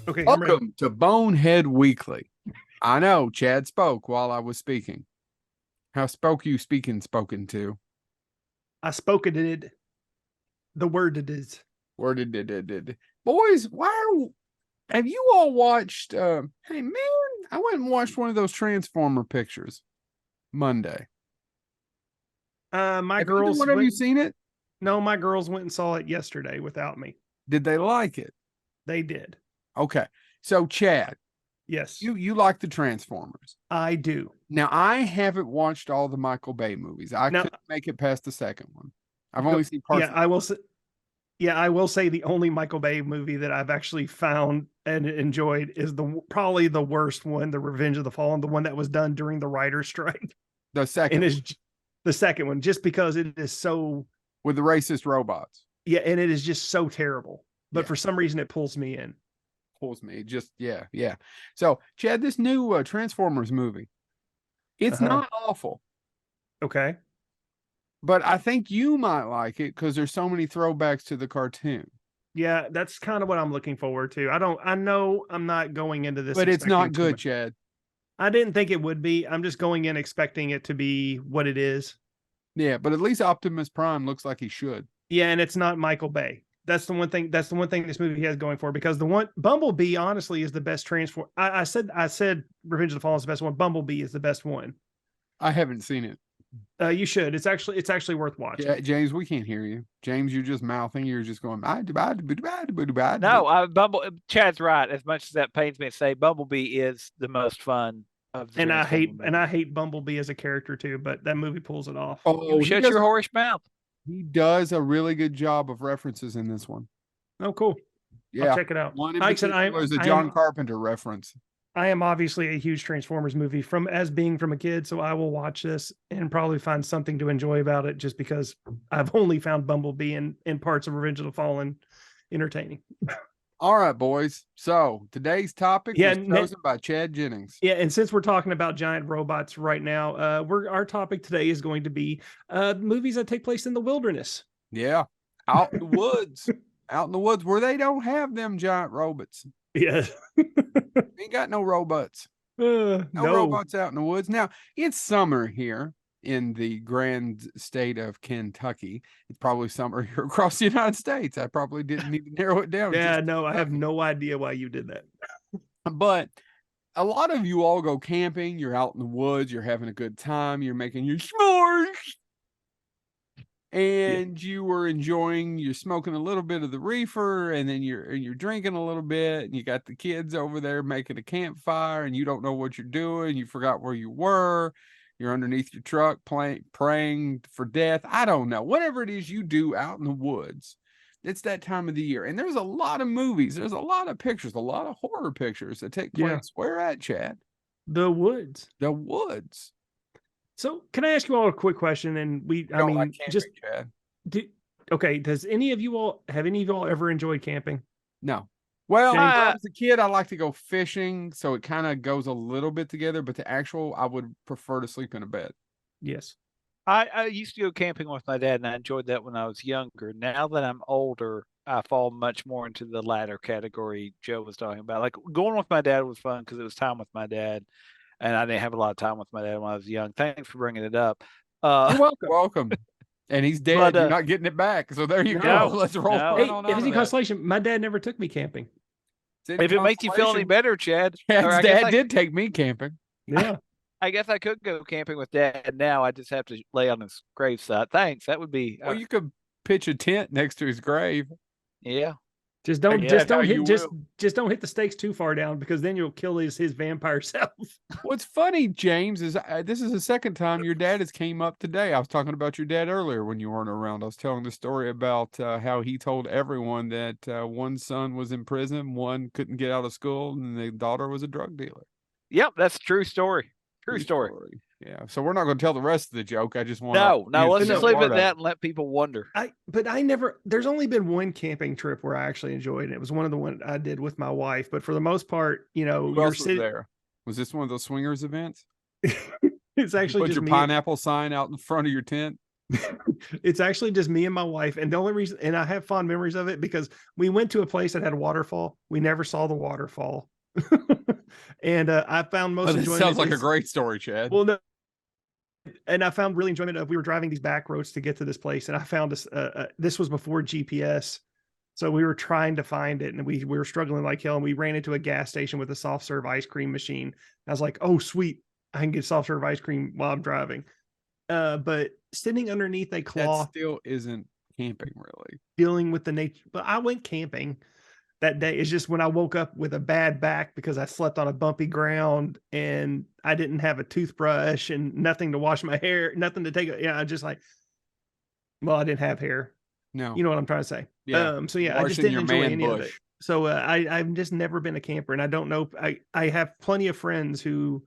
Okay, I'm ready. Welcome to Bonehead Weekly. I know Chad spoke while I was speaking. How spoke you speaking spoken to? I spoke it. The word it is. Where did. Boys, have you all watched hey man, I went and watched one of those Transformer pictures Monday. My Have either girls one of you went. seen it? No, my girls went and saw it yesterday without me. Did they like it? They did. Okay. So Chad, Yes, you like the Transformers. I do. Now I haven't watched all the Michael Bay movies. I Now, couldn't make it past the second one. I've only seen parts yeah, of I will say. Yeah, I will say the only Michael Bay movie that I've actually found and enjoyed is probably the worst one, The Revenge of the Fallen, the one that was done during the writer's strike, the second and is the second one, just because it is so. with the racist robots. Yeah, and it is just so terrible. But Yeah, for some reason, it pulls me in. pulls me. Just yeah. So Chad, this new Transformers movie, it's Uh-huh. not awful, Okay. but I think you might like it because there's so many throwbacks to the cartoon. Yeah, that's kind of what I'm looking forward to. I know I'm not going into this But it's expecting not too good, much. Chad. I didn't think it would be. I'm just going in expecting it to be what it is. Yeah, but at least Optimus Prime looks like he should. Yeah, and it's not Michael Bay. That's the one thing. That's the one thing this movie has going for, because the one Bumblebee honestly is the best transform. I said Revenge of the Fallen is the best one. Bumblebee is the best one. I haven't seen it. You should. It's actually worth watching. James, we can't hear you. James, you're just mouthing. You're just going. No, Chad's right. As much as that pains me to say, Bumblebee is the most fun of the And I Transformer hate and I movies. hate Bumblebee as a character too, but that movie pulls it off. Oh, You shut your horse mouth. he does a really good job of references in this one. Oh, cool. Yeah, I'll check it out. one in Like I said, particular is a John Carpenter reference. I am obviously a huge Transformers movie from as being from a kid, so I will watch this and probably find something to enjoy about it, just because I've only found Bumblebee in parts of Revenge of the Fallen entertaining. All right, boys. So today's topic Yeah, was chosen by Chad Jennings. Yeah, and since we're talking about giant robots right now, our topic today is going to be movies that take place in the wilderness. Yeah, out in the woods, out in the woods where they don't have them giant robots. Yeah, Ain't got no robots. no Robots out in the woods. Now it's summer here in the grand state of Kentucky. It's probably summer here across the United States. I probably didn't need to narrow it down. Yeah, no, I have no idea why you did that. But a lot of you all go camping. You're out in the woods. You're having a good time. You're making your s'mores. And you were enjoying, you're smoking a little bit of the reefer, and then you're drinking a little bit, and you got the kids over there making a campfire, and you don't know what you're doing. You forgot where you were. You're underneath your truck praying for death. I don't know. Whatever it is you do out in the woods, it's that time of the year. And there's a lot of movies. There's a lot of pictures, a lot of horror pictures that take place. Where at, Chad? The woods. The woods. So, can I ask you all a quick question? And just Chad. Okay. Have any of you all ever enjoyed camping? No. Well, when I was a kid, I like to go fishing, so it kind of goes a little bit together. But I would prefer to sleep in a bed. Yes. I used to go camping with my dad, and I enjoyed that when I was younger. Now that I'm older, I fall much more into the latter category Joe was talking about. Like, going with my dad was fun because it was time with my dad, and I didn't have a lot of time with my dad when I was young. Thanks for bringing it up. You're welcome. And he's dead. But, you're not getting it back. So there you go. Let's roll. Hey, if it's any consolation, my dad never took me camping. If it makes you feel any better, Chad. Chad's dad did take me camping. Yeah. I guess I could go camping with Dad now. I just have to lay on his graveside. Thanks. That would be. Well, you could pitch a tent next to his grave. Yeah. Just don't hit the stakes too far down, because then you'll kill his vampire self. What's funny, James, is this is the second time your dad has came up today. I was talking about your dad earlier when you weren't around. I was telling the story about how he told everyone that one son was in prison, one couldn't get out of school, and the daughter was a drug dealer. Yep, that's a true story. True story. Yeah. So we're not going to tell the rest of the joke. I just want no. Let's just leave it at that and let people wonder. There's only been one camping trip where I actually enjoyed it. It was one of the ones I did with my wife. But for the most part, who else was there? Was this one of those swingers events? It's actually put just your pineapple sign out in front of your tent. It's actually just me and my wife. And the only reason, and I have fond memories of it because we went to a place that had a waterfall. We never saw the waterfall. And I found most Well, that enjoyment. sounds like a is- great story, Chad. Well, no, and I found really enjoyment of we were driving these back roads to get to this place, and I found this. This was before GPS, so we were trying to find it, and we were struggling like hell. And we ran into a gas station with a soft serve ice cream machine. I was like, "Oh, sweet, I can get soft serve ice cream while I'm driving." But sitting underneath a That cloth, still isn't camping, really. dealing with the nature. But I went camping that day. It's just when I woke up with a bad back because I slept on a bumpy ground and I didn't have a toothbrush and nothing to wash my hair, nothing to take. Yeah, I just like, well, I didn't have hair. No. You know what I'm trying to say? Yeah. So yeah, I just Washing didn't your enjoy man any of it. bush. So I've just never been a camper, and I don't know. I have plenty of friends who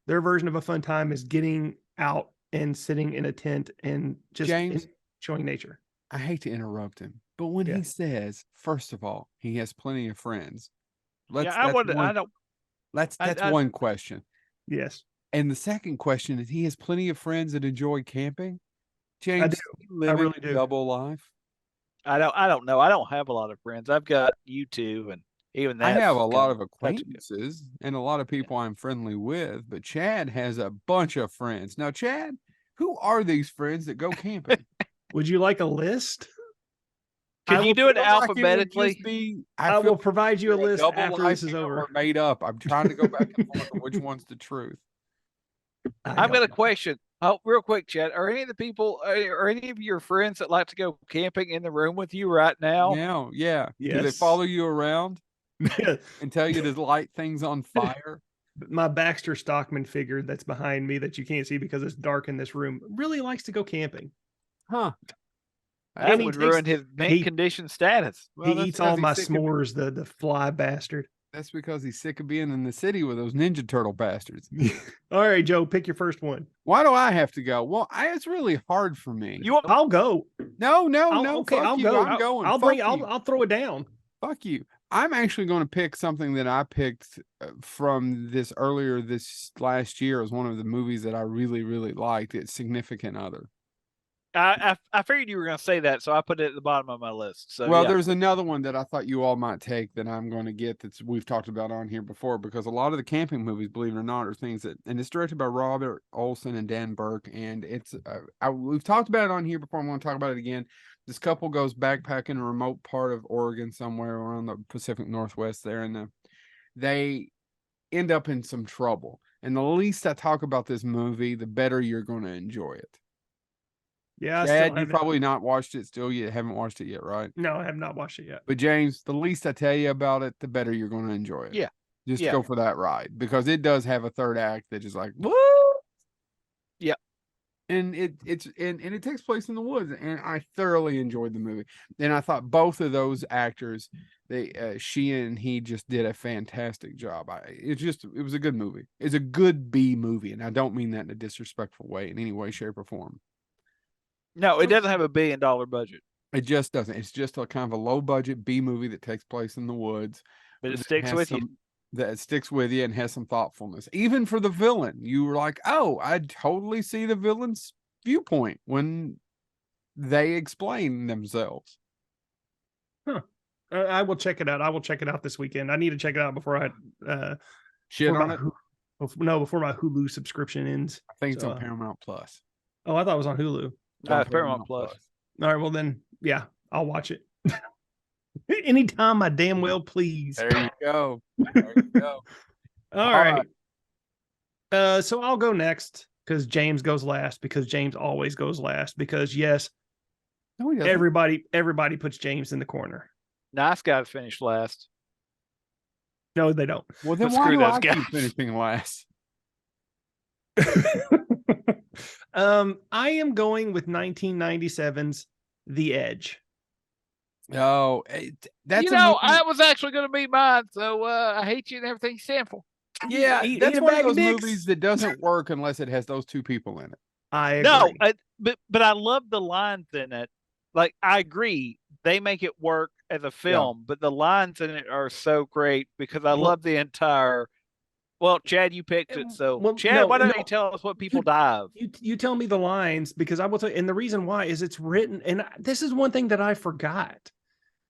their version of a fun time is getting out and sitting in a tent and just James? enjoying nature. I hate to interrupt him, but when Yeah. he says, first of all, he has plenty of friends. Yeah, That's I don't. That's I- one question. Yes, And the second question is, he has plenty of friends that enjoy camping. James, do. you living really a do. double life. I don't know. I don't have a lot of friends. I've got you two, and even that. I have a lot of acquaintances and a lot of people I'm friendly with, but Chad has a bunch of friends. Now, Chad, who are these friends that go camping? would you like a list? Could I you will do it feel like would alphabetically? just be- I feel will provide you a either list double after life this is here over. or made up. I'm trying to go back and forth on which one's the truth. I've got a question. Oh, real quick, Chad. Are any of the people, are any of your friends that like to go camping in the room with you right now? Now, yeah. Do they Yes. follow you around and tell you to light things on fire? My Baxter Stockman figure that's behind me that you can't see because it's dark in this room really likes to go camping. Huh. That And he would ruin takes- his mint he- condition status. Well, he that's eats because all he's my sick of- s'mores, the fly bastard. That's because he's sick of being in the city with those Ninja Turtle bastards. All right, Joe, pick your first one. Why do I have to go? Well, it's really hard for me. You want? I'll go. No, Okay, fuck I'll you. go. I'm going. I'll Fuck bring. you. I'll throw it down. Fuck you. I'm actually going to pick something that I picked from this earlier this last year as one of the movies that I really, really liked. It's Significant Other. I figured you were going to say that, so I put it at the bottom of my list. So Well, yeah. there's another one that I thought you all might take that I'm going to get we've talked about on here before, because a lot of the camping movies, believe it or not, are things and it's directed by Robert Olson and Dan Burke, and it's we've talked about it on here before. I'm going to talk about it again. This couple goes backpacking in a remote part of Oregon somewhere around the Pacific Northwest there, and they end up in some trouble. And the least I talk about this movie, the better you're going to enjoy it. Yeah, I Chad, still you haven't. probably not watched it still. You haven't watched it yet, right? No, I have not watched it yet. But James, the least I tell you about it, the better you're going to enjoy it. Yeah. Just Yeah. go for that ride, because it does have a third act that is like, woo. Yep. And it takes place in the woods, and I thoroughly enjoyed the movie. And I thought both of those actors, she and he just did a fantastic job. It was a good movie. It's a good B movie, and I don't mean that in a disrespectful way in any way, shape, or form. No, it doesn't have $1 billion budget, It just doesn't. It's just a kind of a low budget B movie that takes place in the woods. but it that sticks has with you. that sticks with you and has some thoughtfulness. Even for the villain, you were like, oh, I totally see the villain's viewpoint when they explain themselves. I will check it out. I will check it out this weekend. I need to check it out before I Shit before on my it. before my Hulu subscription ends. I think it's So, on Paramount Plus. Oh, I thought it was on Hulu. It's on It's Paramount Plus. All right, well then, yeah, I'll watch it. Anytime I damn well please. There you go. There you go. All right. So I'll go next because James goes last, because James always goes last, because yes, No, he doesn't. everybody puts James in the corner. Nice guys finished last. No, they don't. Well, then But why screw do those I keep guys. finishing last? I am going with 1997's The Edge. Oh, that's a movie- I was actually going to be mine, so I hate you and everything you stand for. yeah, Eat that's a one of bag of those dicks. movies that doesn't work unless it has those two people in it. I agree. No, but I love the lines in it. Like, I agree, they make it work as a film, but the lines in it are so great because I Well- love the entire. Well, Chad, you picked it. So, Well, Chad, no, why don't no. you tell us what people die of? You tell me the lines, because I will tell you, and the reason why is it's written, and this is one thing that I forgot,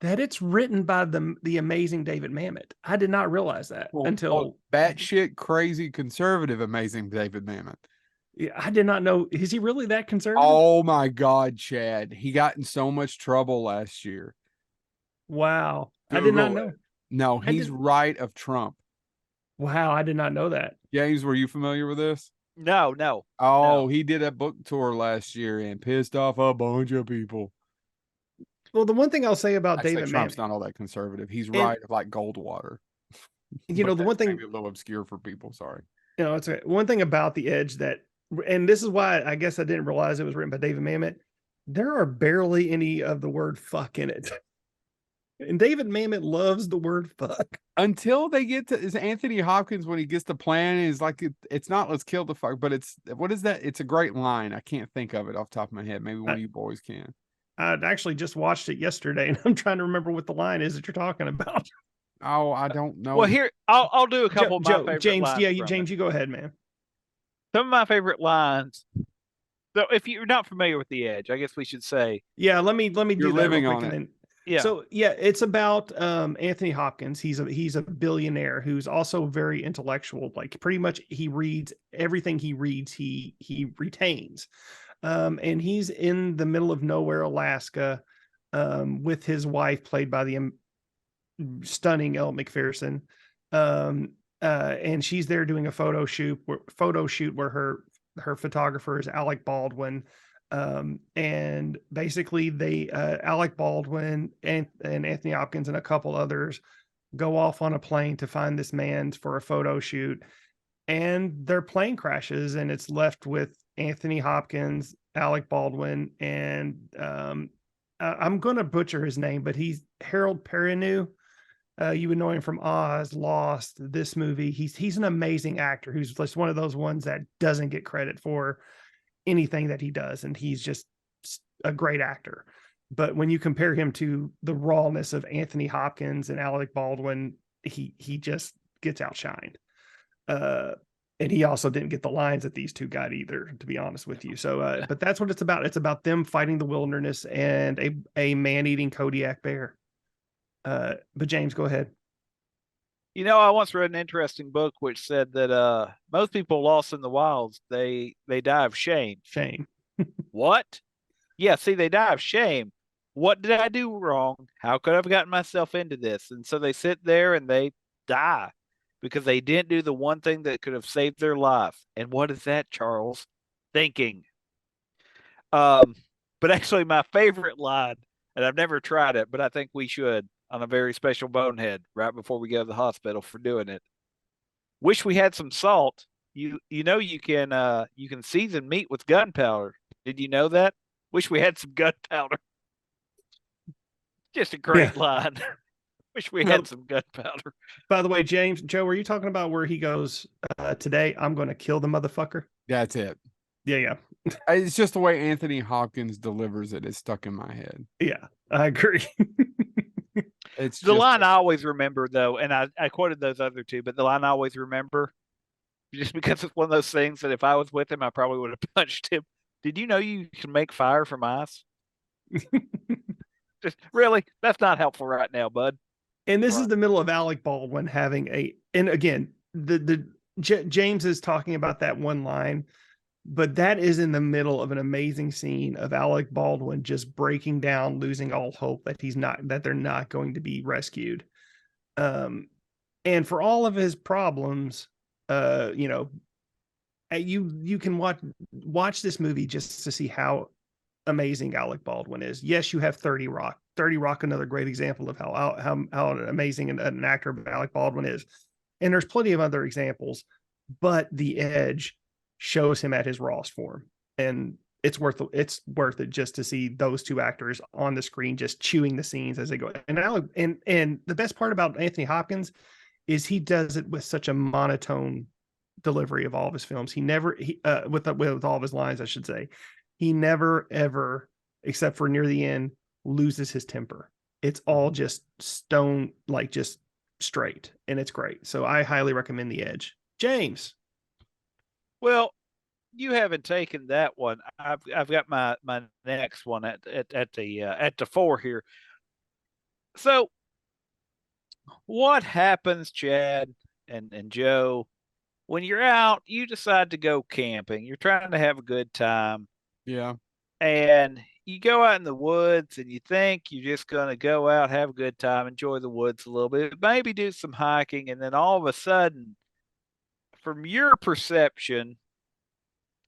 that it's written by the amazing David Mamet. I did not realize that until batshit crazy conservative amazing David Mamet. yeah, I did not know. Is he really that conservative? Oh my God, Chad. He got in so much trouble last year. Wow. I did not Google know. it. No, I he's did- right of Trump. Wow, I did not know that. James, were you familiar with this? No. Oh, he did a book tour last year and pissed off a bunch of people. Well, the one thing I'll say about Actually, David Trump's Mamet, not all that conservative. He's And- right of like Goldwater. you know, But the one that's thing, maybe a little obscure for people. Sorry. you know, it's okay. One thing about The Edge that, and this is why I guess I didn't realize it was written by David Mamet. There are barely any of the word fuck in it. And David Mamet loves the word fuck. Until they get to is Anthony Hopkins when he gets the plan is like it's not let's kill the fuck, but it's what is that? It's a great line. I can't think of it off the top of my head. Maybe one of you boys can. I'd actually just watched it yesterday, and I'm trying to remember what the line is that you're talking about. Oh, I don't know. Well, here I'll do a couple of my favorite James, lines. yeah, from James, it. you go ahead, man. Some of my favorite lines. So, if you're not familiar with The Edge, I guess we should say, Yeah, let me You're do that living real on quick, it. and then yeah. So yeah, it's about Anthony Hopkins. He's a billionaire who's also very intellectual. Like pretty much he reads everything he reads, he retains. And he's in the middle of nowhere, Alaska, with his wife, played by the stunning Elle Macpherson. And she's there doing a photo shoot where her photographer is Alec Baldwin. And basically they Alec Baldwin and Anthony Hopkins and a couple others go off on a plane to find this man for a photo shoot, and their plane crashes, and it's left with Anthony Hopkins, Alec Baldwin, and I'm going to butcher his name, but he's Harold Perrineau. You would know him from Oz, Lost, this movie. He's an amazing actor who's just one of those ones that doesn't get credit for anything that he does, and he's just a great actor. But when you compare him to the rawness of Anthony Hopkins and Alec Baldwin, he just gets outshined. And he also didn't get the lines that these two got either, to be honest with you. So, but that's what it's about. It's about them fighting the wilderness and a man-eating Kodiak bear. But James, go ahead. You know, I once read an interesting book which said that most people lost in the wilds, they die of shame. Shame. What? Yeah, see, they die of shame. What did I do wrong? How could I have gotten myself into this? And so they sit there and they die because they didn't do the one thing that could have saved their life. And what is that, Charles? Thinking. But actually, my favorite line, and I've never tried it, but I think we should on a very special bonehead right before we go to the hospital for doing it. Wish we had some salt. You know you can season meat with gunpowder. Did you know that? Wish we had some gunpowder. Just a great line. Wish we had some gunpowder. By the way, James, Joe, were you talking about where he goes, today I'm going to kill the motherfucker? That's it. Yeah. It's just the way Anthony Hopkins delivers it is stuck in my head. Yeah, I agree. It's the line I always remember, though, and I quoted those other two, but the line I always remember, just because it's one of those things that if I was with him, I probably would have punched him. Did you know you can make fire from ice? Just really, that's not helpful right now, bud. And this is the middle of Alec Baldwin having and again, James is talking about that one line, but that is in the middle of an amazing scene of Alec Baldwin just breaking down, losing all hope that they're not going to be rescued. And for all of his problems, you can watch this movie just to see how amazing Alec Baldwin is. Yes, you have 30 Rock. 30 Rock, another great example of how amazing an actor Alec Baldwin is. And there's plenty of other examples, but The Edge shows him at his rawest form, and it's worth it just to see those two actors on the screen just chewing the scenes as they go. And the best part about Anthony Hopkins is he does it with such a monotone delivery of all of his films. With all of his lines, I should say, he never ever, except for near the end, loses his temper. It's all just stone, like just straight, and it's great. So I highly recommend The Edge. James. Well, you haven't taken that one. I've got my next one at the 4 here. So what happens, Chad and Joe, when you're out, you decide to go camping. You're trying to have a good time, Yeah. and you go out in the woods and you think you're just going to go out, have a good time, enjoy the woods a little bit, maybe do some hiking, and then all of a sudden, from your perception,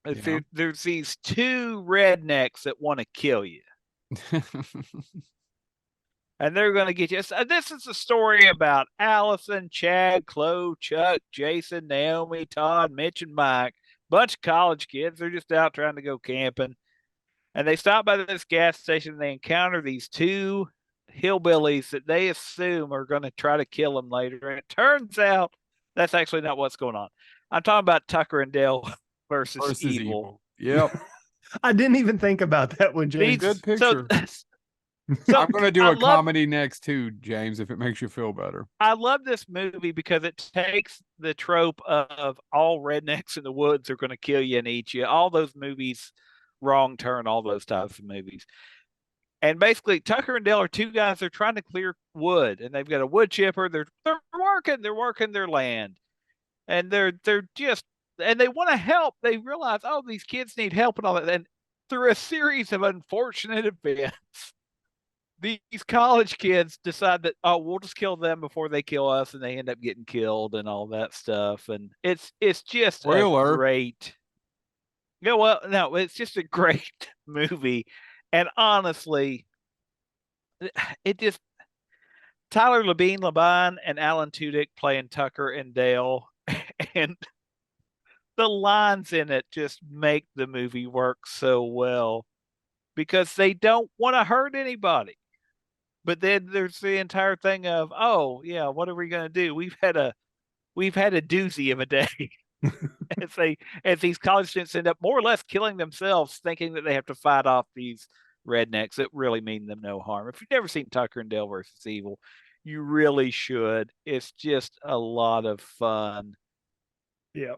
Yeah. there's these two rednecks that want to kill you. And they're going to get you. So this is a story about Allison, Chad, Chloe, Chuck, Jason, Naomi, Todd, Mitch, and Mike. Bunch of college kids. They're just out trying to go camping. And they stop by this gas station and they encounter these two hillbillies that they assume are going to try to kill them later. And it turns out that's actually not what's going on. I'm talking about Tucker and Dale versus Evil. Yep. I didn't even think about that one, James. Good picture. So I'm going to do I a comedy next too, James, if it makes you feel better. I love this movie because it takes the trope of all rednecks in the woods are going to kill you and eat you. All those movies, Wrong Turn, all those types of movies. And basically, Tucker and Dale are two guys. They're trying to clear wood, and they've got a wood chipper. They're working their land, and they're just and they want to help. They realize, oh, these kids need help and all that. And through a series of unfortunate events, these college kids decide that, oh, we'll just kill them before they kill us, and they end up getting killed and all that stuff. And it's just Spoiler. a great. Yeah, well, no, it's just a great movie. And honestly, it just Tyler Labine and Alan Tudyk playing Tucker and Dale, and the lines in it just make the movie work so well because they don't want to hurt anybody. But then there's the entire thing of, oh yeah, what are we going to do? We've had a doozy of a day. as these college students end up more or less killing themselves, thinking that they have to fight off these rednecks that really mean them no harm. If you've never seen Tucker and Dale versus Evil, you really should. It's just a lot of fun. Yeah.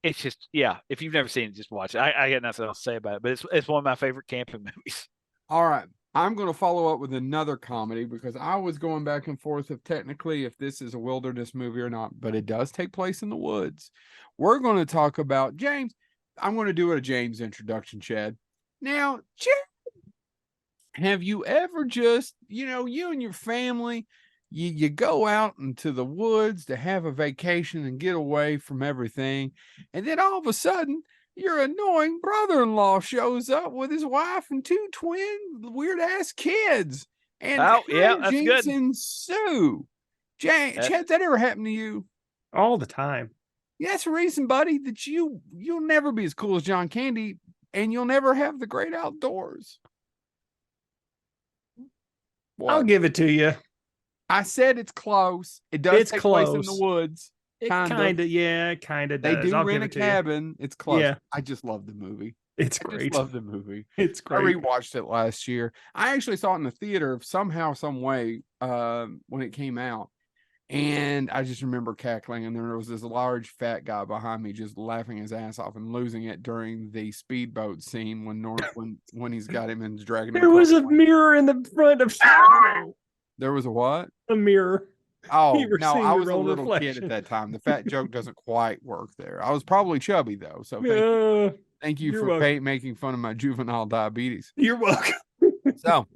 It's just, yeah, if you've never seen it, just watch it. I got nothing else to say about it, but it's one of my favorite camping movies. All right. I'm going to follow up with another comedy because I was going back and forth of technically if this is a wilderness movie or not, but it does take place in the woods. We're going to talk about James. I'm going to do a James introduction, Chad. Now, Chad, have you ever just, you and your family, you go out into the woods to have a vacation and get away from everything, and then all of a sudden, your annoying brother-in-law shows up with his wife and two twin weird-ass kids. And that's good. Ensue. Chad, that ever happened to you? All the time. Yeah, that's the reason, buddy, that you'll never be as cool as John Candy, and you'll never have the great outdoors. What? I'll give it to you. I said it's close. It does take place in the woods. It kind of They does. do rent a cabin. It's close. Yeah. I just love the movie. It's great. I just love the movie. It's great. I rewatched it last year. I actually saw it in the theater somehow, some way, when it came out. And I just remember cackling, and there was this large fat guy behind me just laughing his ass off and losing it during the speedboat scene when he's got him and he's dragging him. There was a mirror in the front of There was a what? A mirror. Oh, no, I was a little kid at that time. The fat joke doesn't quite work there. I was probably chubby, though. So thank you for making fun of my juvenile diabetes. You're welcome. So,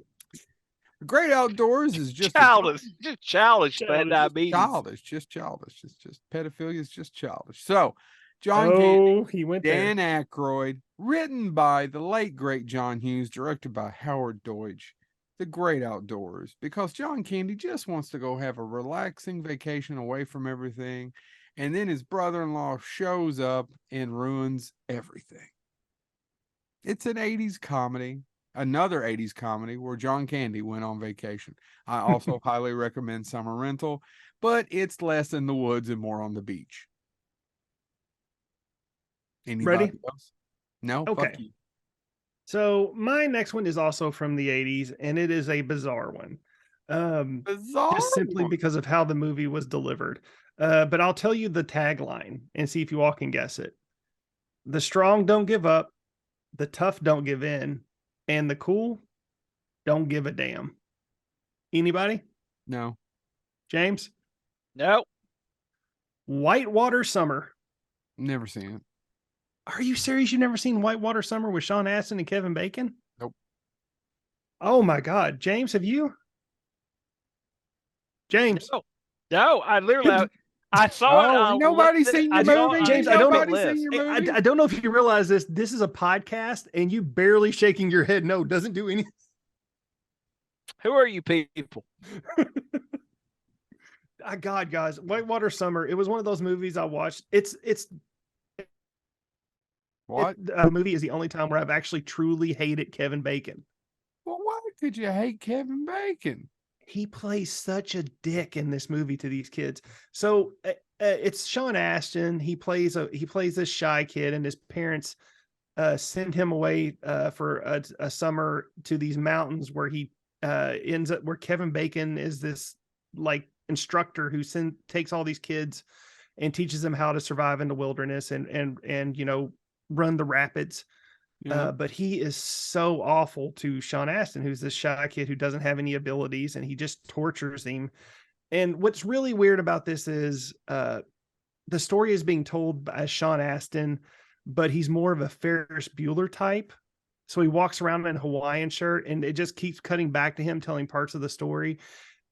the great outdoors is just childish. Just childish. Diabetes. Childish. Just childish. It's just pedophilia is just childish. So, John Candy, he went Dan Aykroyd, written by the late, great John Hughes, directed by Howard Deutsch. The great outdoors, because John Candy just wants to go have a relaxing vacation away from everything, and then his brother-in-law shows up and ruins everything. It's an 80s comedy, another 80s comedy where John Candy went on vacation. I also highly recommend Summer Rental, but it's less in the woods and more on the beach. Anybody Ready? else? No? Okay. Fuck you. So my next one is also from the 80s, and it is a bizarre one. Bizarre? Just simply because of how the movie was delivered. But I'll tell you the tagline and see if you all can guess it. The strong don't give up, the tough don't give in, and the cool don't give a damn. Anybody? No. James? Nope. Whitewater Summer. Never seen it. Are you serious? You've never seen Whitewater Summer with Sean Astin and Kevin Bacon? Nope. Oh my God. James, have you? James. No, I literally I saw it. Oh, nobody's seen your movie. James, I don't know. Nobody's seen your movie. I don't know if you realize this. This is a podcast and you barely shaking your head. No, doesn't do anything. Who are you people? God, guys, Whitewater Summer. It was one of those movies I watched. It's What? a movie is the only time where I've actually truly hated Kevin Bacon. Well, why could you hate Kevin Bacon? He plays such a dick in this movie to these kids. So it's Sean Astin. He plays this shy kid, and his parents send him away for a summer to these mountains where he ends up where Kevin Bacon is this like instructor who takes all these kids and teaches them how to survive in the wilderness and you know, run the rapids. Yeah. But he is so awful to Sean Astin, who's this shy kid who doesn't have any abilities, and he just tortures him. And what's really weird about this is the story is being told as Sean Astin, but he's more of a Ferris Bueller type. So he walks around in a Hawaiian shirt, and it just keeps cutting back to him telling parts of the story.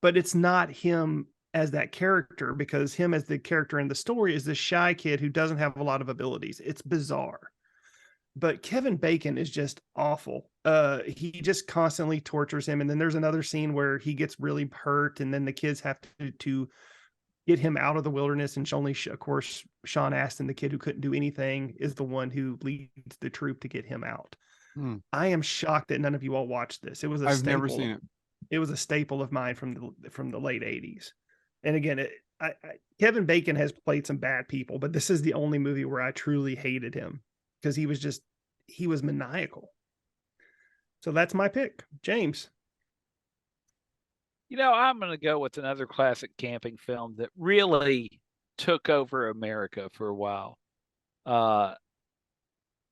But it's not him as that character, because him as the character in the story is this shy kid who doesn't have a lot of abilities. It's bizarre. But Kevin Bacon is just awful. He just constantly tortures him. And then there's another scene where he gets really hurt, and then the kids have to get him out of the wilderness. And only, of course, Sean Astin, the kid who couldn't do anything, is the one who leads the troop to get him out. I am shocked that none of you all watched this. It was I've never seen it. It was a staple of mine from the late 80s. And again, Kevin Bacon has played some bad people, but this is the only movie where I truly hated him, because he was maniacal. So that's my pick. James. You know, I'm going to go with another classic camping film that really took over America for a while.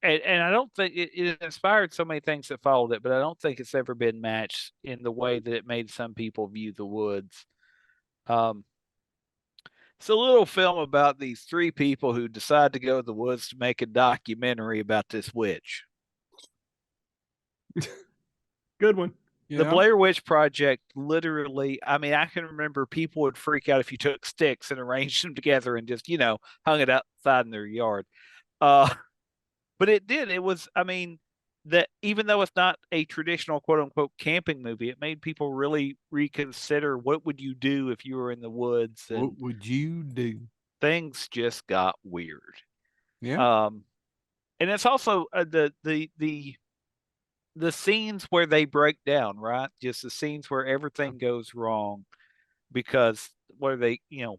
And I don't think it inspired so many things that followed it, but I don't think it's ever been matched in the way that it made some people view The Woods. It's a little film about these three people who decide to go to the woods to make a documentary about this witch. Good one. Yeah. The Blair Witch Project, literally, I mean, I can remember people would freak out if you took sticks and arranged them together and just, you know, hung it outside in their yard. But it did. It was, I mean, that even though it's not a traditional quote unquote camping movie, it made people really reconsider what would you do if you were in the woods. And what would you do? things just got weird. Yeah. And it's also the scenes where they break down, right? Just the scenes where everything goes wrong because where they, you know,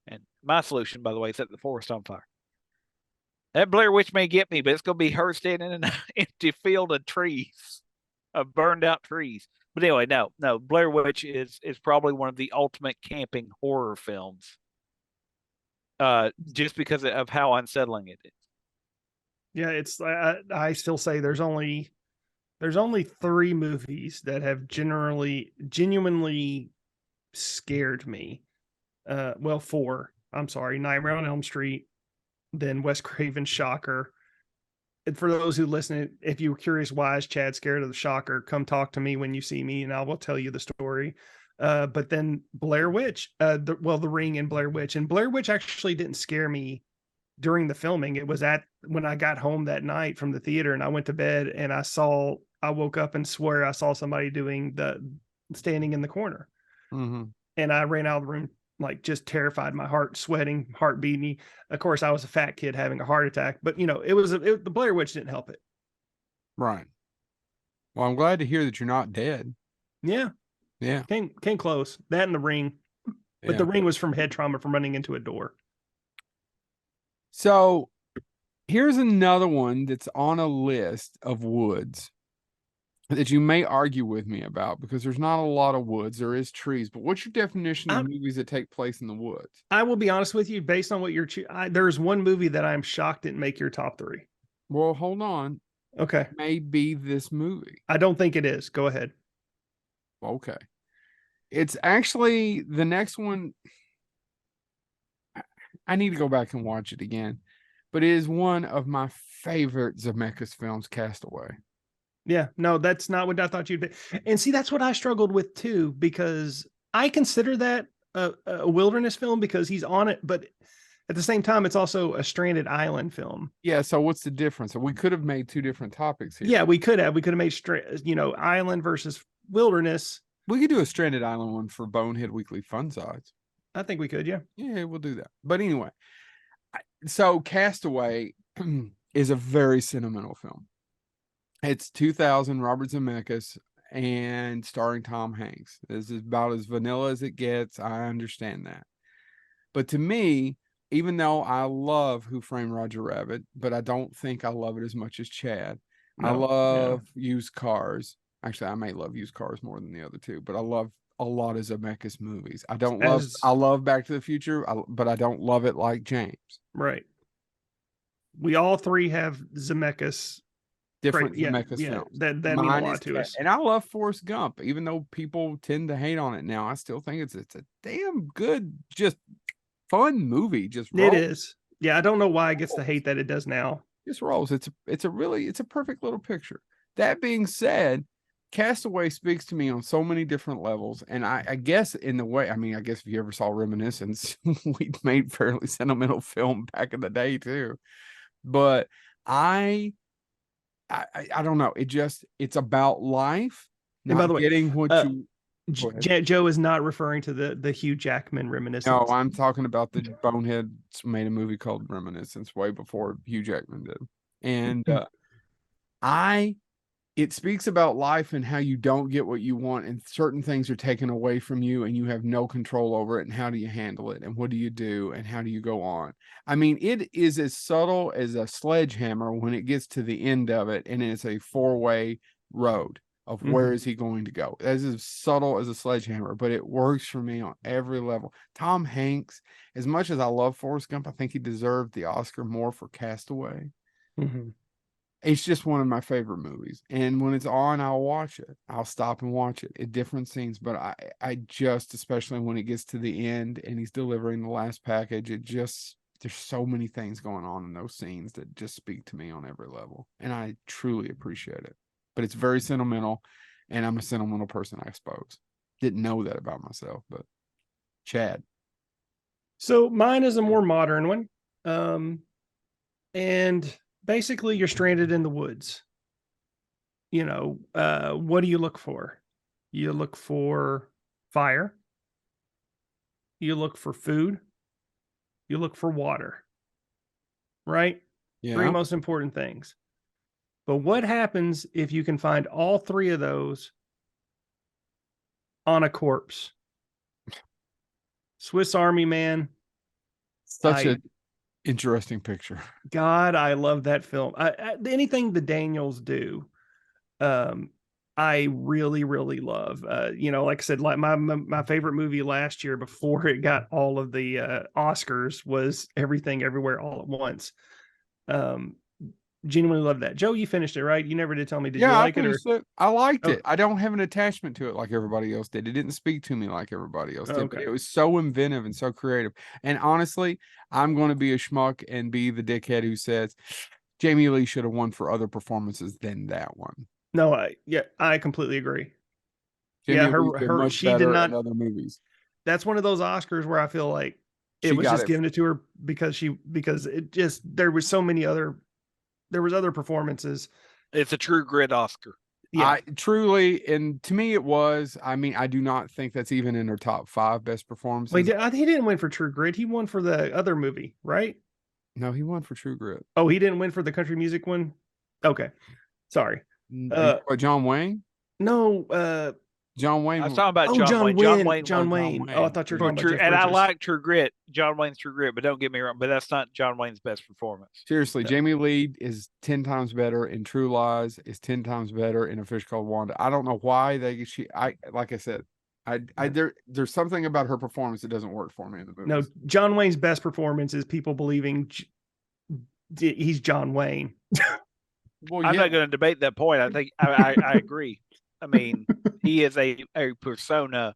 and my solution, by the way, set the forest on fire. That Blair Witch may get me, but it's going to be her standing in an empty field of trees, of burned out trees. But anyway, no, Blair Witch is probably one of the ultimate camping horror films. Just because of how unsettling it is. Yeah, it's I still say there's only 3 movies that have genuinely scared me. Well, 4. I'm sorry, Nightmare on Elm Street, then Wes Craven's Shocker. And for those who listen, if you're curious why is Chad scared of the Shocker, come talk to me when you see me, and I will tell you the story. But then Blair Witch, the Ring and Blair Witch. And Blair Witch actually didn't scare me during the filming. It was when I got home that night from the theater and I went to bed and I woke up and swear I saw somebody standing in the corner. Mm-hmm. And I ran out of the room, like just terrified, my heart sweating, heart beating. Of course, I was a fat kid having a heart attack, but you know, the Blair Witch didn't help it. Right. Well, I'm glad to hear that you're not dead. Yeah. Yeah. Came close. That and The Ring. But The Ring was from head trauma from running into a door. So here's another one that's on a list of woods. that you may argue with me about because there's not a lot of woods. There is trees, but what's your definition of I'm- movies that take place in the woods? I will be honest with you, based on what you're, there's one movie that I'm shocked didn't make your top 3. Well, hold on. Okay. May be this movie. I don't think it is. Go ahead. Okay. It's actually the next one. I need to go back and watch it again, but it is one of my favorite Zemeckis films, Castaway. Yeah, no, that's not what I thought you'd be. And see, that's what I struggled with too, because I consider that a wilderness film because he's on it, but at the same time, it's also a stranded island film. Yeah. So what's the difference? So we could have made 2 different topics here. Yeah, we could have made island versus wilderness. We could do a stranded island one for Bonehead Weekly Fun Size. I think we could. Yeah. Yeah, we'll do that. But anyway, so Castaway is a very sentimental film. It's 2000, Robert Zemeckis, and starring Tom Hanks. This is about as vanilla as it gets. I understand that. But to me, even though I love Who Framed Roger Rabbit, but I don't think I love it as much as Chad. I No, love Used Cars. Actually, I may love Used Cars more than the other two, but I love a lot of Zemeckis movies. I love Back to the Future, but I don't love it like James. Right. We all 3 have Zemeckis. Different Yeah, Zemeckis yeah, films. that mean a Mine lot is to Cat. us. And I love Forrest Gump, even though people tend to hate on it now. I still think it's a damn good, just fun movie. Just It is. Yeah, I don't know why it gets the hate that it does now. just rolls. It's a perfect little picture. That being said, Castaway speaks to me on so many different levels. And I guess in the way, I guess if you ever saw Reminiscence, we made fairly sentimental film back in the day too. But I don't know. It's about life. And by the way, getting what you. Go ahead. Joe is not referring to the Hugh Jackman Reminiscence. No, I'm talking about the Boneheads made a movie called Reminiscence way before Hugh Jackman did. And it speaks about life and how you don't get what you want and certain things are taken away from you and you have no control over it. And how do you handle it? And what do you do? And how do you go on? I mean, it is as subtle as a sledgehammer when it gets to the end of it. And it's a 4-way road of where is he going to go. That's as subtle as a sledgehammer, but it works for me on every level. Tom Hanks, as much as I love Forrest Gump, I think he deserved the Oscar more for Castaway. Mm-hmm. It's just one of my favorite movies. And when it's on, I'll watch it. I'll stop and watch it at different scenes. But I just, especially when it gets to the end and he's delivering the last package, there's so many things going on in those scenes that just speak to me on every level. And I truly appreciate it. But it's very sentimental. And I'm a sentimental person, I suppose. Didn't know that about myself, but Chad. So mine is a more modern one. And basically you're stranded in the woods. What do you look for? You look for fire. You look for food. You look for water. Right? Yeah. 3 most important things. But what happens if you can find all 3 of those on a corpse? Swiss Army Man. Such an interesting picture. God, I love that film. Anything the Daniels do, I really, really love. Like I said, like my favorite movie last year before it got all of the Oscars was Everything Everywhere All at Once. Genuinely love that. Joe, you finished it, right? You never did tell me. Did you like it? I liked it. I don't have an attachment to it like everybody else did. It didn't speak to me like everybody else did. But it was so inventive and so creative. And honestly, I'm going to be a schmuck and be the dickhead who says Jamie Lee should have won for other performances than that one. No, I completely agree. Jamie she did not in other movies. That's one of those Oscars where I feel like it was just given it to her because there was so many other. There was other performances. It's a True Grit Oscar. Yeah, truly, and to me, it was. I mean, I do not think that's even in her top 5 best performances. Wait, he didn't win for True Grit. He won for the other movie, right? No, he won for True Grit. Oh, he didn't win for the country music one. Okay, sorry. John Wayne? No. John Wayne. I was talking about Oh, John Wayne. John Wayne. John was Wayne. Wayne. Oh, I thought you were for talking about True, Jeff and I Bridges. like True Grit. John Wayne's True Grit, but don't get me wrong. But that's not John Wayne's best performance. Seriously, No. Jamie Lee is 10 times better in True Lies, is 10 times better in A Fish Called Wanda. I don't know why like I said, there's something about her performance that doesn't work for me in the movie. No, John Wayne's best performance is people believing he's John Wayne. Well, I'm yeah, not going to debate that point. I think I agree. I mean, he is a persona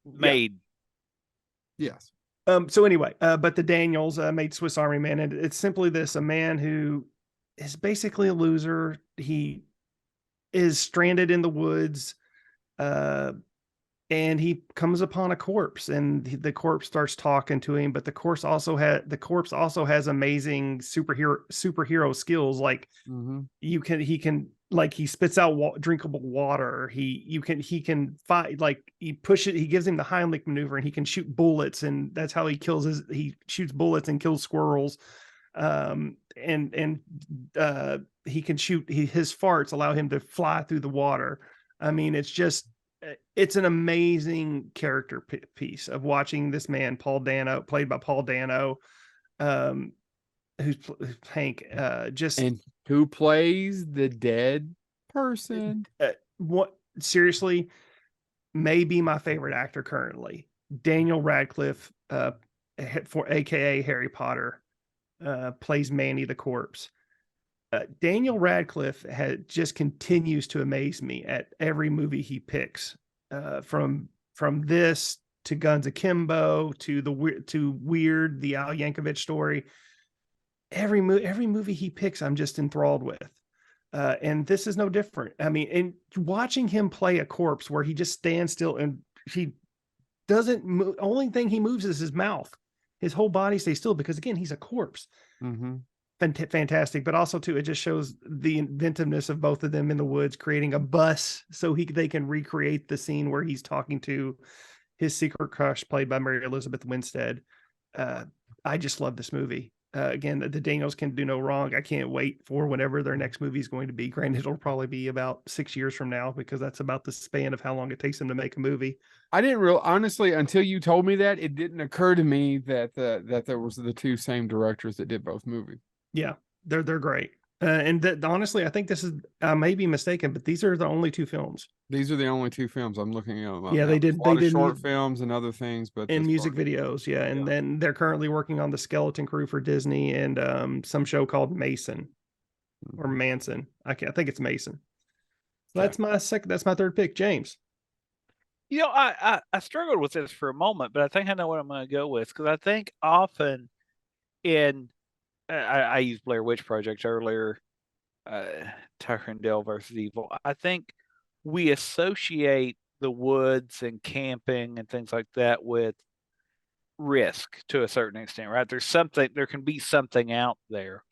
made. yes. So anyway, but the Daniels made Swiss Army Man, and it's simply this: a man who is basically a loser. He is stranded in the woods, and he comes upon a corpse, and the corpse starts talking to him. But the corpse also has amazing superhero skills. Like Mm-hmm. he can like he spits out drinkable water. He can fight, like he gives him the Heimlich maneuver, and he can shoot bullets, and that's how he shoots bullets and kills squirrels. And he can shoot, his farts allow him to fly through the water. I mean, it's an amazing character piece of watching this man, Paul Dano, played by Paul Dano, who's Hank, And who plays the dead person? What seriously may be my favorite actor currently, Daniel Radcliffe, for AKA Harry Potter, plays Manny the corpse. Daniel Radcliffe just continues to amaze me at every movie he picks, from this to Guns Akimbo to Weird, the Al Yankovic story. Every movie he picks, I'm just enthralled with. And this is no different. I mean, and watching him play a corpse where he just stands still and he doesn't move. Only thing he moves is his mouth. His whole body stays still because, again, he's a corpse. Mm-hmm. Fantastic, but also too, it just shows the inventiveness of both of them in the woods, creating a bus so they can recreate the scene where he's talking to his secret crush, played by Mary Elizabeth Winstead. I just love this movie. Again, the Daniels can do no wrong. I can't wait for whenever their next movie is going to be. Granted, it'll probably be about 6 years from now, because that's about the span of how long it takes them to make a movie. I didn't honestly, until you told me that, it didn't occur to me that there was the two same directors that did both movies. Yeah, they're great. And that, honestly, I think this is, I may be mistaken, but these are the only two films. These are the only two films I'm looking at. Yeah, they did. A lot They of did short films and other things, but and this music part- videos. Yeah, and Yeah. then they're currently working on the Skeleton Crew for Disney and some show called Mason or Manson. I think it's Mason. So Okay. that's my second. That's my third pick, James. You know, I struggled with this for a moment, but I think I know what I'm going to go with, because I think often in I used Blair Witch Project earlier, Tucker and Dale versus Evil. I think we associate the woods and camping and things like that with risk to a certain extent, right? There can be something out there.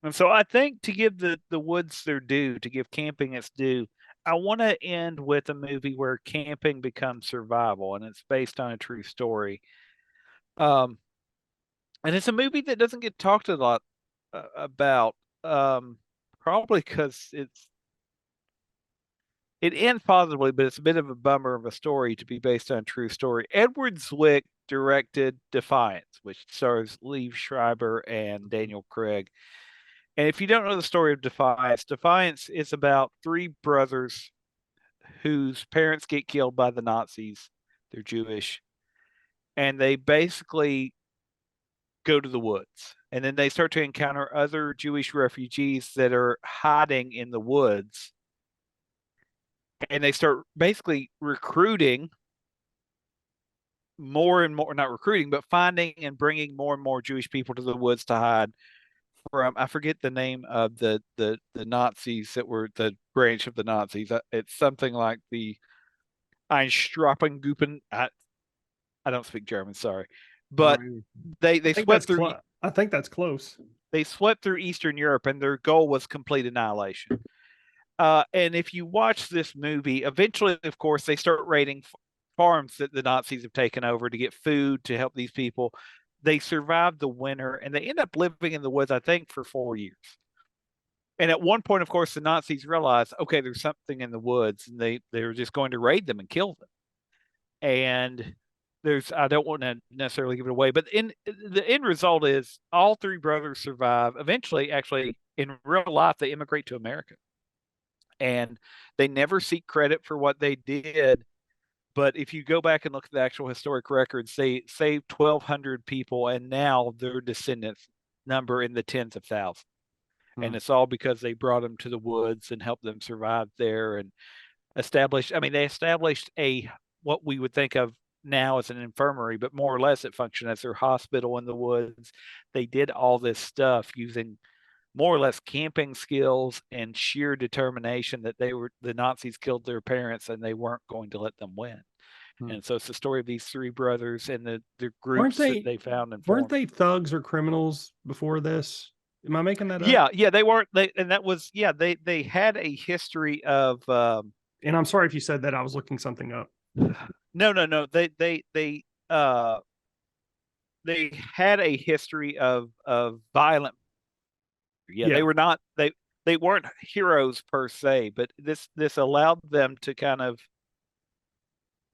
And so I think, to give the woods their due, to give camping its due, I want to end with a movie where camping becomes survival, and it's based on a true story. And it's a movie that doesn't get talked a lot about, probably because it ends positively, but it's a bit of a bummer of a story to be based on a true story. Edward Zwick directed Defiance, which stars Liev Schreiber and Daniel Craig. And if you don't know the story of Defiance is about three brothers whose parents get killed by the Nazis. They're Jewish. And they basically go to the woods. And then they start to encounter other Jewish refugees that are hiding in the woods. And they start basically recruiting more and more, not recruiting, but finding and bringing more and more Jewish people to the woods to hide from, I forget the name of the Nazis that were the branch of the Nazis. It's something like the Einstrappengruppen. I don't speak German, sorry. But they swept through. I think that's close. They swept through Eastern Europe, and their goal was complete annihilation. And if you watch this movie, eventually, of course, they start raiding farms that the Nazis have taken over to get food to help these people. They survive the winter, and they end up living in the woods, I think, for 4 years. And at one point, of course, the Nazis realized, okay, there's something in the woods, and they were just going to raid them and kill them. And I don't want to necessarily give it away, but the end result is all three brothers survive. Eventually, actually, in real life, they immigrate to America, and they never seek credit for what they did. But if you go back and look at the actual historic records, they saved 1,200 people, and now their descendants number in the tens of thousands. And it's all because they brought them to the woods and helped them survive there and they established what we would think of now as an infirmary, but more or less it functioned as their hospital in the woods. They did all this stuff using more or less camping skills and sheer determination that the Nazis killed their parents and they weren't going to let them win. And so it's the story of these three brothers and the groups that they found and weren't formed. they thugs or criminals before this? Am I making that up? Yeah, they weren't. They had a history of. And I'm sorry if you said that. I was looking something up. No. They had a history of violent. Yeah, they were not. They weren't heroes per se, but this allowed them to kind of.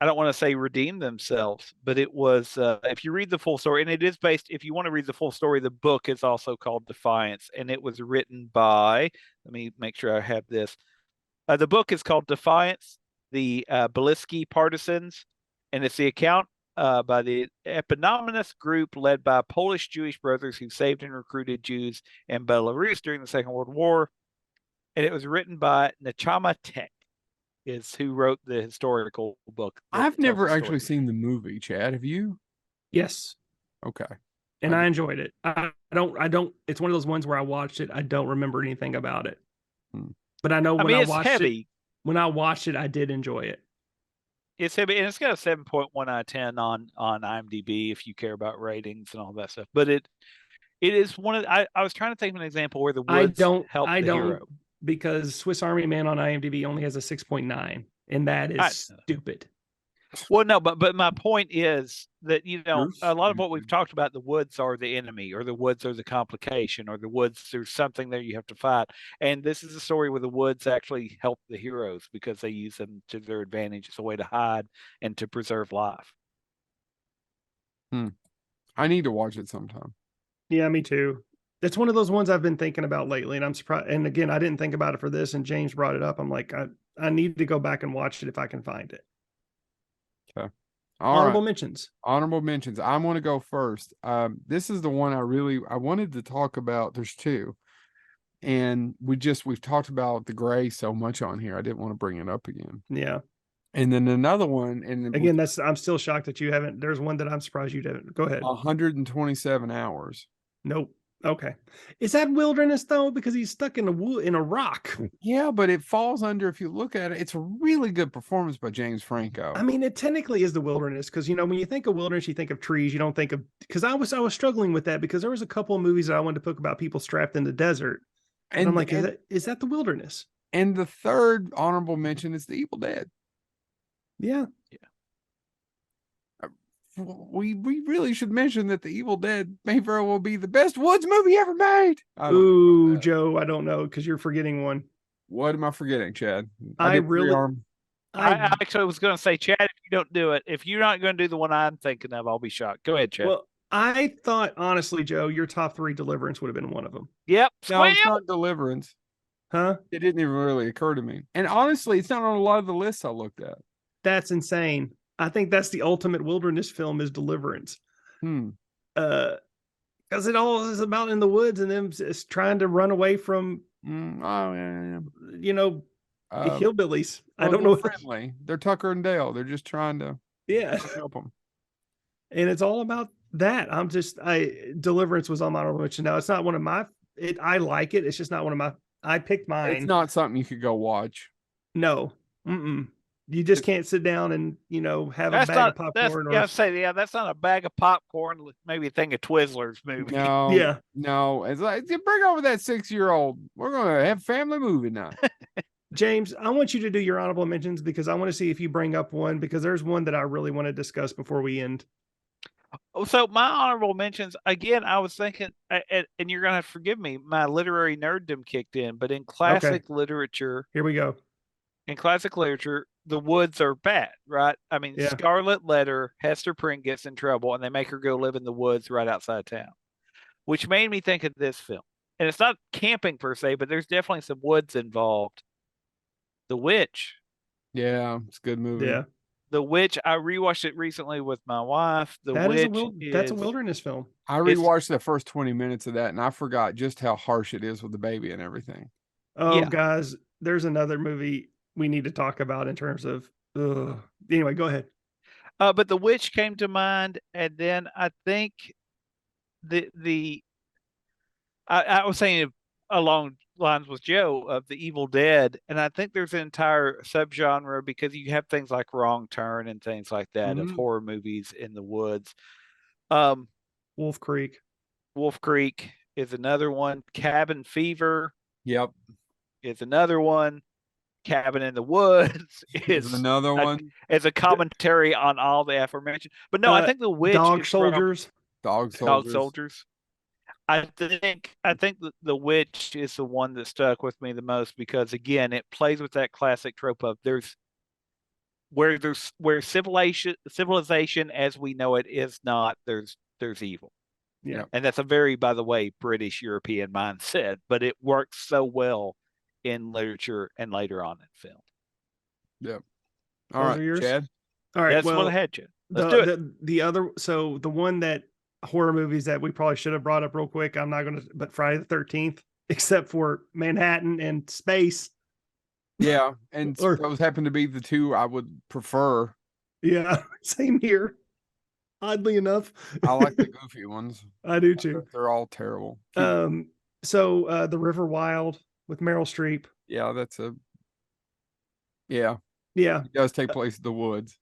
I don't want to say redeem themselves, but it was, if you read the full story, and it is based, if you want to read the full story, the book is also called Defiance, and it was written by, let me make sure I have this. The book is called Defiance, the Bielski Partisans, and it's the account by the eponymous group led by Polish Jewish brothers who saved and recruited Jews in Belarus during the Second World War. And it was written by Nechama Tech. Is who wrote the historical book. I've never actually seen the movie, Chad. Have you? Yes. Okay. And I enjoyed it. I don't, it's one of those ones where I watched it. I don't remember anything about it. But I know when I watched it, I did enjoy it. It's heavy, and it's got a 7.1 out of 10 on IMDb if you care about ratings and all that stuff. But it is one of I was trying to think of an example where the woods help the hero. Because Swiss Army Man on IMDb only has a 6.9, and that is stupid. Well, no, but my point is that, a lot of what we've talked about, the woods are the enemy, or the woods are the complication, or the woods, there's something there you have to fight. And this is a story where the woods actually help the heroes because they use them to their advantage as a way to hide and to preserve life. I need to watch it sometime. Yeah, me too. It's one of those ones I've been thinking about lately, and I'm surprised. And again, I didn't think about it for this, and James brought it up. I'm like, I need to go back and watch it if I can find it. Okay. Honorable mentions. Honorable mentions. I want to go first. This is the one I wanted to talk about. There's two, and we've talked about The Grey so much on here. I didn't want to bring it up again. Yeah. And then another one, and again, I'm still shocked that you haven't. There's one that I'm surprised you didn't. Go ahead. 127 Hours. Nope. Okay. Is that wilderness though? Because he's stuck in a rock. Yeah, but it falls under, if you look at it, it's a really good performance by James Franco. I mean, it technically is the wilderness because, when you think of wilderness, you think of trees. You don't think of, because I was struggling with that because there was a couple of movies that I wanted to put about people strapped in the desert. And I'm like, is that the wilderness? And the third honorable mention is The Evil Dead. Yeah. We really should mention that The Evil Dead may very well be the best woods movie ever made. Ooh, Joe, I don't know because you're forgetting one. What am I forgetting, Chad? I actually was going to say, Chad, if you don't do it, if you're not going to do the one I'm thinking of, I'll be shocked. Go ahead, Chad. Well, I thought, honestly, Joe, your top three, Deliverance would have been one of them. Yep. No, it's not Deliverance. Huh? It didn't even really occur to me. And honestly, it's not on a lot of the lists I looked at. That's insane. I think that's the ultimate wilderness film is Deliverance. Because it all is about in the woods and them just trying to run away from, the hillbillies. I don't know. Friendly. They're Tucker and Dale. They're just trying to help them. And it's all about that. Deliverance was on my honorable mention. Now, it's not one of my, I like it. It's just not one of my, I picked mine. It's not something you could go watch. No. You just can't sit down and, have a bag of popcorn. That's not a bag of popcorn, maybe a thing of Twizzlers movie. No. Yeah. No. It's like, bring over that 6-year-old. We're going to have a family movie now. James, I want you to do your honorable mentions because I want to see if you bring up one because there's one that I really want to discuss before we end. So my honorable mentions again. I was thinking, and you're gonna have to forgive me. My literary nerddom kicked in, but Okay, here we go. in classic literature, the woods are bad, right? I mean, Yeah. Scarlet Letter, Hester Prynne gets in trouble, and they make her go live in the woods right outside town, which made me think of this film. And it's not camping per se, but there's definitely some woods involved. The Witch. Yeah, it's a good movie. Yeah. The Witch, I rewatched it recently with my wife. The That is Witch that's a is wilderness film. I it's rewatched the first 20 minutes of that and I forgot just how harsh it is with the baby and everything. Oh, Yeah. guys, there's another movie we need to talk about in terms of. Anyway, go ahead. but The Witch came to mind, and then I think the I was saying along lines with Joe of the Evil Dead, and I think there's an entire subgenre because you have things like Wrong Turn and things like that of Mhm. horror movies in the woods. Um, Wolf Creek. Wolf Creek is another one. Cabin Fever Yep. is another one. Cabin in the Woods Is is another one. as a commentary on all the aforementioned. But no, I think The Witch Dog is from Soldiers. Dog Dog Soldiers. Soldiers. I think the Witch is the one that stuck with me the most because again it plays with that classic trope of where civilization as we know it is not, there's evil. Yeah. And that's a very, by the way, British European mindset, but it works so well in literature and later on in film. Yep. Those All are right, yours? Chad. All right. That's well, what I had, you. Let's the, do it. the other, so the one that horror movies that we probably should have brought up real quick, I'm not going to, but Friday the 13th, except for Manhattan and space. Yeah, and Or- those happen to be the two I would prefer. Yeah. Same here. Oddly enough. I like the goofy ones. I do too. They're all terrible. Keep going. So The River Wild with Meryl Streep. Yeah, yeah, Yeah. it does take place in the woods.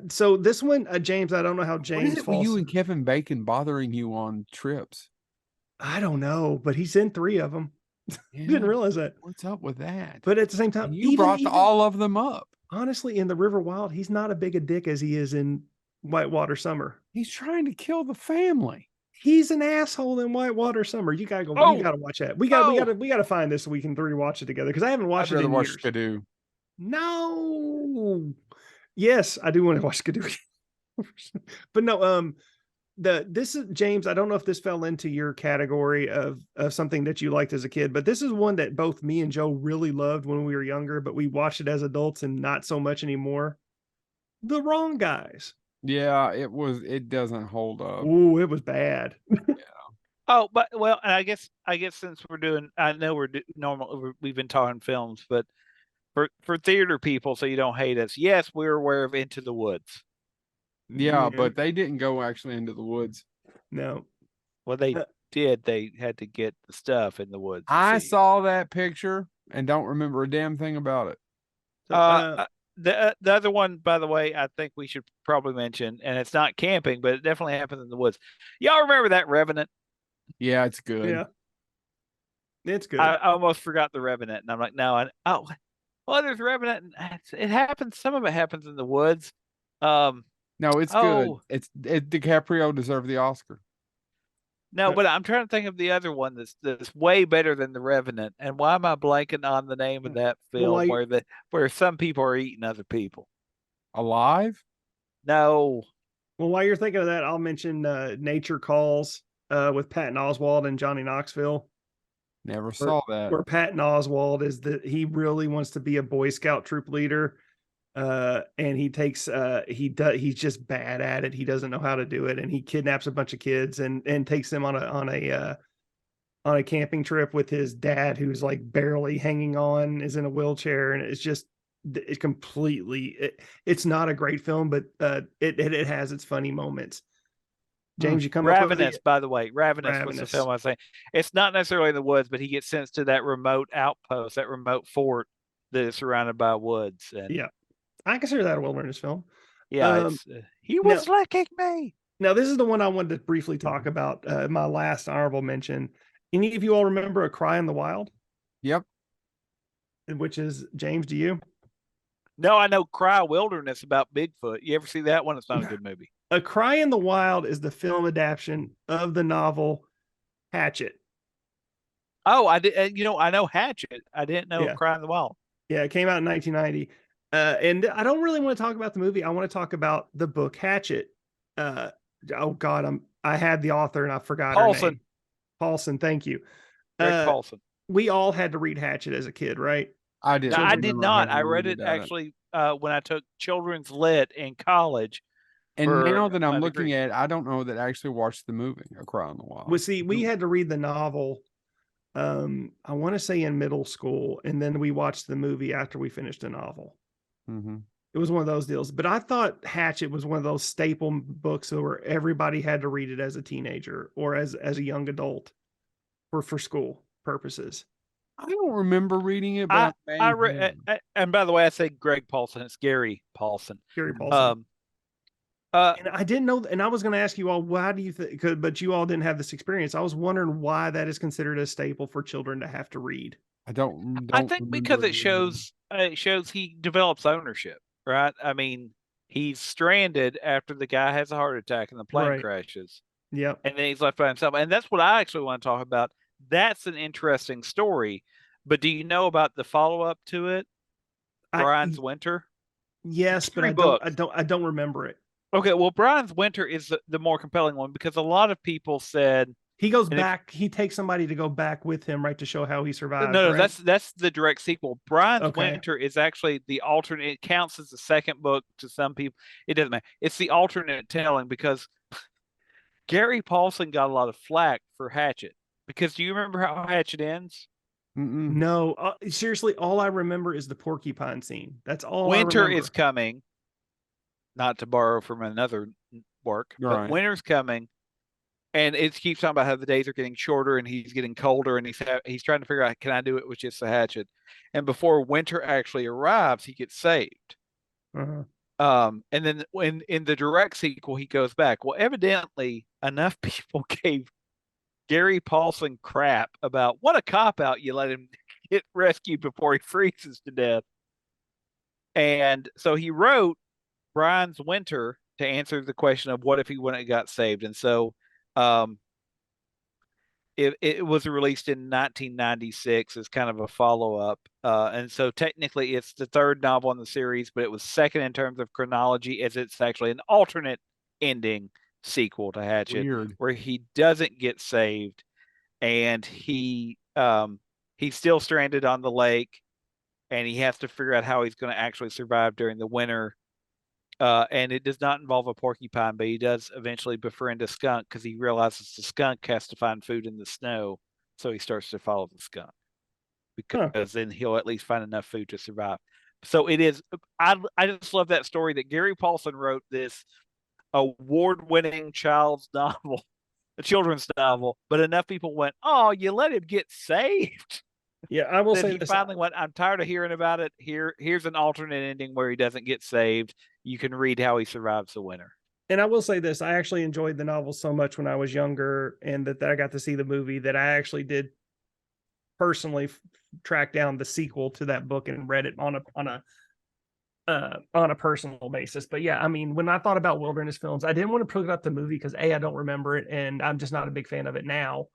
So this one, James, I don't know how What is James it with falls. you and Kevin Bacon bothering you on trips? I don't know, but he's in 3 of them. Yeah, Didn't realize that. what's up with that? But at the same time, And you brought all of them up. honestly, in The River Wild, he's not a big a dick as he is in Whitewater Summer. He's trying to kill the family. He's an asshole in Whitewater Summer. You gotta go. Oh! You gotta watch that. We gotta find this so we can rewatch it together because I haven't I'd watched it rather in watch years. Skidoo. No. Yes, I do want to watch Skidoo. But no, this is James. I don't know if this fell into your category of something that you liked as a kid, but this is one that both me and Joe really loved when we were younger, but we watched it as adults and not so much anymore. The Wrong Guys. Yeah, it doesn't hold up. Oh, it was bad. Oh, but well, and I guess since we're doing, I know we've been talking films, but for theater people, so you don't hate us. Yes, we're aware of Into the Woods. Yeah, but they didn't go actually into the woods. No. Well, they Uh, did. They had to get the stuff in the woods. you I see. saw that picture and don't remember a damn thing about it. So, The other one, by the way, I think we should probably mention, and it's not camping, but it definitely happens in the woods. Y'all remember that Revenant? Yeah, it's good. yeah. It's good. I almost forgot the Revenant, and I'm like, no, well, there's Revenant, and it happens. Some of it happens in the woods. No, it's Oh. good. DiCaprio deserved the Oscar. No, but I'm trying to think of the other one that's way better than the Revenant. And why am I blanking on the name of that film where some people are eating other people? Alive? No. Well, while you're thinking of that, I'll mention Nature Calls with Patton Oswalt and Johnny Knoxville. Never saw that. Where Patton Oswalt is he really wants to be a Boy Scout troop leader. And he takes he's just bad at it. He doesn't know how to do it, and he kidnaps a bunch of kids and takes them on a camping trip with his dad, who's like barely hanging on, is in a wheelchair, and it's completely it's not a great film, but it has its funny moments. James, you come up with Ravenous, by the way. Ravenous was the film I was saying. It's not necessarily in the woods, but he gets sent to that remote outpost, that remote fort that is surrounded by woods. And yeah. I consider that a wilderness film. yeah, he was licking me. Now, this is the one I wanted to briefly talk about. My last honorable mention. Any of you all remember A Cry in the Wild? Yep. Which is, James, do you? No, I know Cry Wilderness about Bigfoot. You ever see that one? It's not a good movie. A Cry in the Wild is the film adaptation of the novel Hatchet. Oh, I did. I know Hatchet. I didn't know Yeah. Cry in the Wild. Yeah, it came out in 1990. And I don't really want to talk about the movie. I want to talk about the book Hatchet. Oh God, I had the author and I forgot her Paulson. name. Paulson, thank you. Greg Paulson. We all had to read Hatchet as a kid, right? I did. I did remember not. having I to read read it about actually when I took children's lit in college. And for now that I'm my looking degree. at it, I don't know that I actually watched the movie A Cry in the Wild. Well, see, we had to read the novel. I want to say in middle school, and then we watched the movie after we finished the novel. Mm-hmm. It was one of those deals. But I thought Hatchet was one of those staple books where everybody had to read it as a teenager or as a young adult, or for school purposes. I don't remember reading it, but I read. And by the way, I say Greg Paulson. It's Gary Paulson. Gary Paulson. And I didn't know, and I was going to ask you all, why do you think? But you all didn't have this experience. I was wondering why that is considered a staple for children to have to read. I don't I think because remember it shows he develops ownership, right? I mean, he's stranded after the guy has a heart attack and the plane Right. crashes, Yep. and then he's left by himself. And that's what I actually want to talk about. That's an interesting story. But do you know about the follow up to it, Brian's Winter? Yes, but I don't remember it. Okay, well, Brian's Winter is the more compelling one because a lot of people said he goes back. He takes somebody to go back with him, right, to show how he survived. No, right? that's the direct sequel. Brian's Winter is actually the alternate. It counts as the second book to some people. It doesn't matter. It's the alternate telling because Gary Paulson got a lot of flack for Hatchet. Because do you remember how Hatchet ends? Mm-mm. No, seriously, all I remember is the porcupine scene. That's all. Winter is coming. Not to borrow from another work, but winter's coming, and it keeps talking about how the days are getting shorter and he's getting colder, and he's trying to figure out, can I do it with just a hatchet? And before winter actually arrives, he gets saved. Uh-huh. And then in the direct sequel, he goes back. Well, evidently, enough people gave Gary Paulson crap about what a cop out, you let him get rescued before he freezes to death. And so he wrote Brian's Winter to answer the question of what if he wouldn't have got saved. And so it was released in 1996 as kind of a follow-up. And so technically it's the third novel in the series, but it was second in terms of chronology as it's actually an alternate ending sequel to Hatchet. Where he doesn't get saved and he's still stranded on the lake and he has to figure out how he's going to actually survive during the winter. And it does not involve a porcupine, but he does eventually befriend a skunk because he realizes the skunk has to find food in the snow. So he starts to follow the skunk because then he'll at least find enough food to survive. So it is, I just love that story that Gary Paulson wrote this award-winning children's novel, but enough people went, oh, you let him get saved. Yeah, I will say he finally went, I'm tired of hearing about it. Here's an alternate ending where he doesn't get saved. You can read how he survives the winter. And I will say this, I actually enjoyed the novel so much when I was younger and that I got to see the movie that I actually did personally track down the sequel to that book and read it on a personal basis. But yeah, I mean, when I thought about wilderness films, I didn't want to put up the movie because I don't remember it and I'm just not a big fan of it now.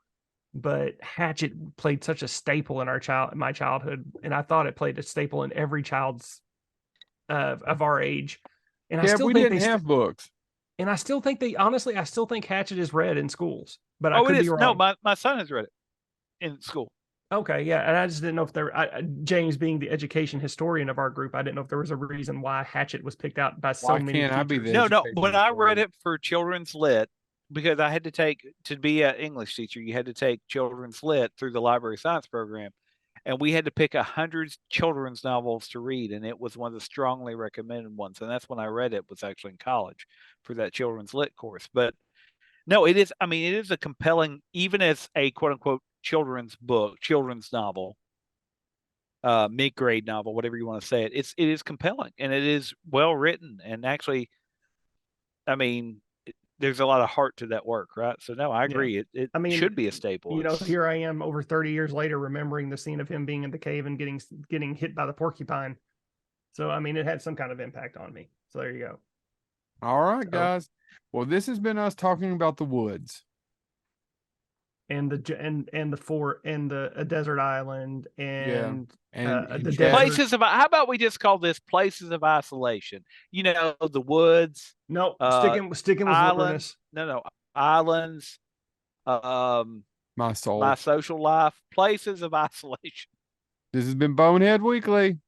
But Hatchet played such a staple in my childhood, and I thought it played a staple in every child's of our age. And yeah, we didn't have books. And I still think I still think Hatchet is read in schools. But it is. No, my son has read it in school. Okay, yeah, and I just didn't know if James, being the education historian of our group, I didn't know if there was a reason why Hatchet was picked out by so many. Can't I be the no? When I read it for children's lit, because I had to be an English teacher, you had to take children's lit through the library science program. And we had to pick 100 children's novels to read. And it was one of the strongly recommended ones. And that's when I read it, was actually in college for that children's lit course. But no, it is a compelling, even as a quote unquote children's book, children's novel, mid-grade novel, whatever you want to say it. It is compelling and it is well written. And actually, I mean, there's a lot of heart to that work, right? So no, I agree. Yeah. It should be a staple. You know, here I am over 30 years later, remembering the scene of him being in the cave and getting hit by the porcupine. So, I mean, it had some kind of impact on me. So there you go. All right, So- guys. Well, this has been us talking about the woods. and and the fort and the a desert island and And the Chad- desert. How about we just call this places of isolation? You know, the woods, No, sticking with island. wilderness. No, islands, my soul. my social life, places of isolation. This has been Bonehead Weekly.